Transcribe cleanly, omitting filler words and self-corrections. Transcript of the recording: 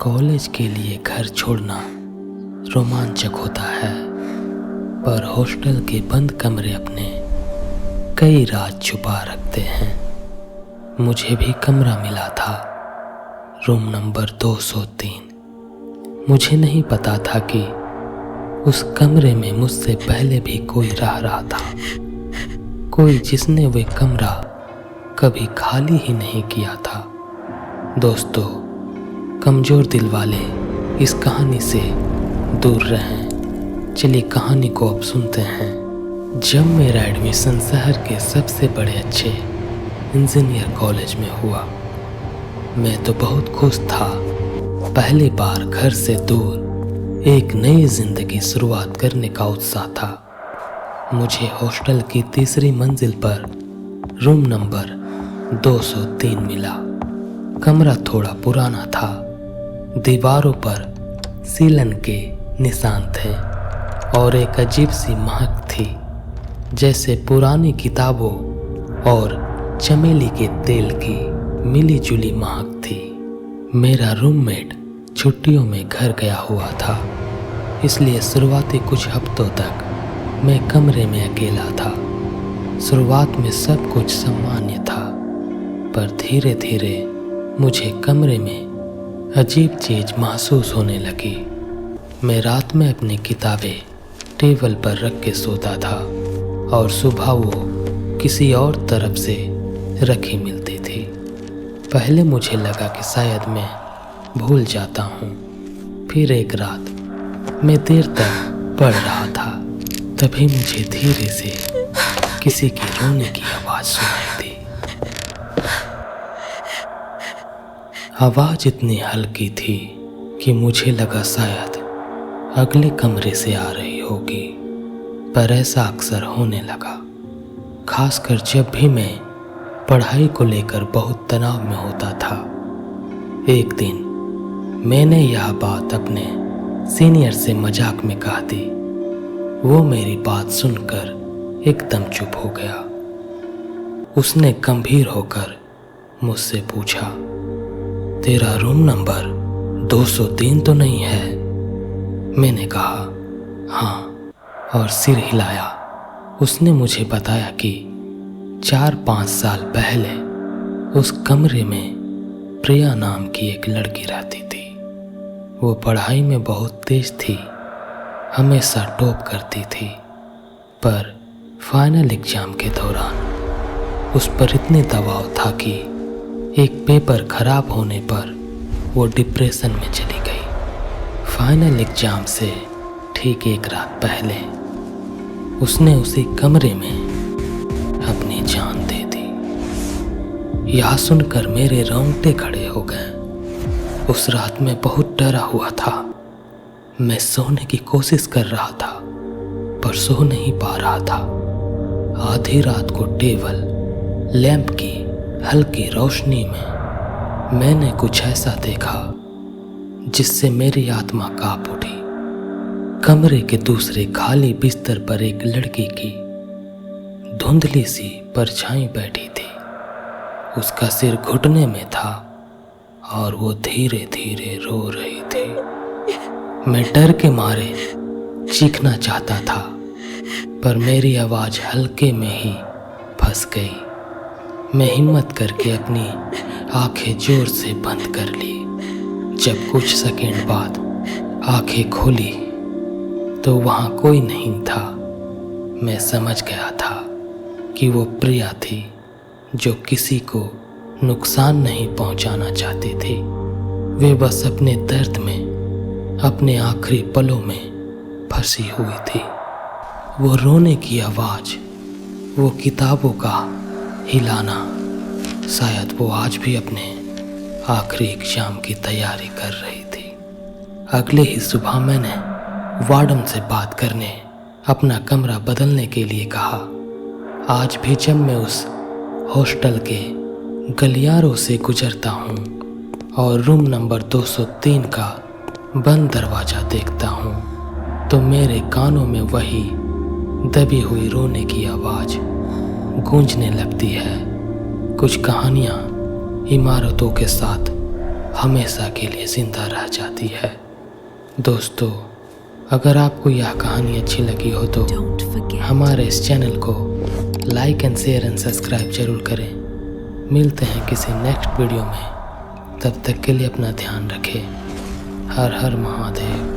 College के लिए घर छोड़ना रोमांचक होता है, पर हॉस्टल के बंद कमरे अपने कई राज छुपा रखते हैं। मुझे भी कमरा मिला था, रूम नंबर 203। मुझे नहीं पता था कि उस कमरे में मुझसे पहले भी कोई रह रहा था, कोई जिसने वे कमरा कभी खाली ही नहीं किया था। दोस्तों, कमजोर दिल वाले इस कहानी से दूर रहें। चलिए कहानी को अब सुनते हैं। जब मेरा एडमिशन शहर के सबसे बड़े अच्छे इंजीनियर कॉलेज में हुआ, मैं तो बहुत खुश था। पहली बार घर से दूर एक नई जिंदगी शुरुआत करने का उत्साह था। मुझे हॉस्टल की तीसरी मंजिल पर रूम नंबर 203 मिला। कमरा थोड़ा पुराना था, दीवारों पर सीलन के निशान थे और एक अजीब सी महक थी, जैसे पुरानी किताबों और चमेली के तेल की मिली जुली महक थी। मेरा रूममेट छुट्टियों में घर गया हुआ था, इसलिए शुरुआती कुछ हफ्तों तक मैं कमरे में अकेला था। शुरुआत में सब कुछ सामान्य था, पर धीरे धीरे मुझे कमरे में अजीब चीज महसूस होने लगी। मैं रात में अपनी किताबें टेबल पर रख के सोता था और सुबह वो किसी और तरफ से रखी मिलती थी। पहले मुझे लगा कि शायद मैं भूल जाता हूँ। फिर एक रात मैं देर तक पढ़ रहा था, तभी मुझे धीरे से किसी के रोने की आवाज़ सुनाई दी। आवाज़ इतनी हल्की थी कि मुझे लगा शायद अगले कमरे से आ रही होगी, पर ऐसा अक्सर होने लगा, खासकर जब भी मैं पढ़ाई को लेकर बहुत तनाव में होता था। एक दिन मैंने यह बात अपने सीनियर से मजाक में कहा दी। वो मेरी बात सुनकर एकदम चुप हो गया। उसने गंभीर होकर मुझसे पूछा, तेरा रूम नंबर 203 तो नहीं है? मैंने कहा हाँ, और सिर हिलाया। उसने मुझे बताया कि 4-5 साल पहले उस कमरे में प्रिया नाम की एक लड़की रहती थी। वो पढ़ाई में बहुत तेज थी, हमेशा टॉप करती थी, पर फाइनल एग्जाम के दौरान उस पर इतनी दबाव था कि एक पेपर खराब होने पर वो डिप्रेशन में चली गई। फाइनल एग्जाम से ठीक एक रात पहले उसने उसी कमरे में अपनी जान दे दी। यह सुनकर मेरे रोंगटे खड़े हो गए। उस रात मैं बहुत डरा हुआ था। मैं सोने की कोशिश कर रहा था, पर सो नहीं पा रहा था। आधी रात को टेबल लैंप की हल्की रोशनी में मैंने कुछ ऐसा देखा जिससे मेरी आत्मा कांप उठी। कमरे के दूसरे खाली बिस्तर पर एक लड़की की धुंधली सी परछाई बैठी थी। उसका सिर घुटने में था और वो धीरे धीरे रो रही थी। मैं डर के मारे चीखना चाहता था, पर मेरी आवाज़ हल्के में ही फंस गई। मैं हिम्मत करके अपनी आंखें जोर से बंद कर ली। जब कुछ सेकंड बाद आंखें खोली तो वहाँ कोई नहीं था। मैं समझ गया था कि वो प्रिया थी, जो किसी को नुकसान नहीं पहुँचाना चाहती थी। वे बस अपने दर्द में अपने आखिरी पलों में फंसी हुई थी। वो रोने की आवाज़, वो किताबों का हिलाना, शायद वो आज भी अपने आखिरी एग्जाम की तैयारी कर रही थी। अगले ही सुबह मैंने वार्डन से बात करने अपना कमरा बदलने के लिए कहा। आज भी जब मैं उस हॉस्टल के गलियारों से गुजरता हूँ और रूम नंबर 203 का बंद दरवाज़ा देखता हूँ, तो मेरे कानों में वही दबी हुई रोने की आवाज़ गूंजने लगती है। कुछ कहानियाँ इमारतों के साथ हमेशा के लिए जिंदा रह जाती है। दोस्तों, अगर आपको यह कहानी अच्छी लगी हो तो हमारे इस चैनल को like and share and subscribe जरूर करें। मिलते हैं किसी नेक्स्ट वीडियो में, तब तक के लिए अपना ध्यान रखें। हर हर महादेव।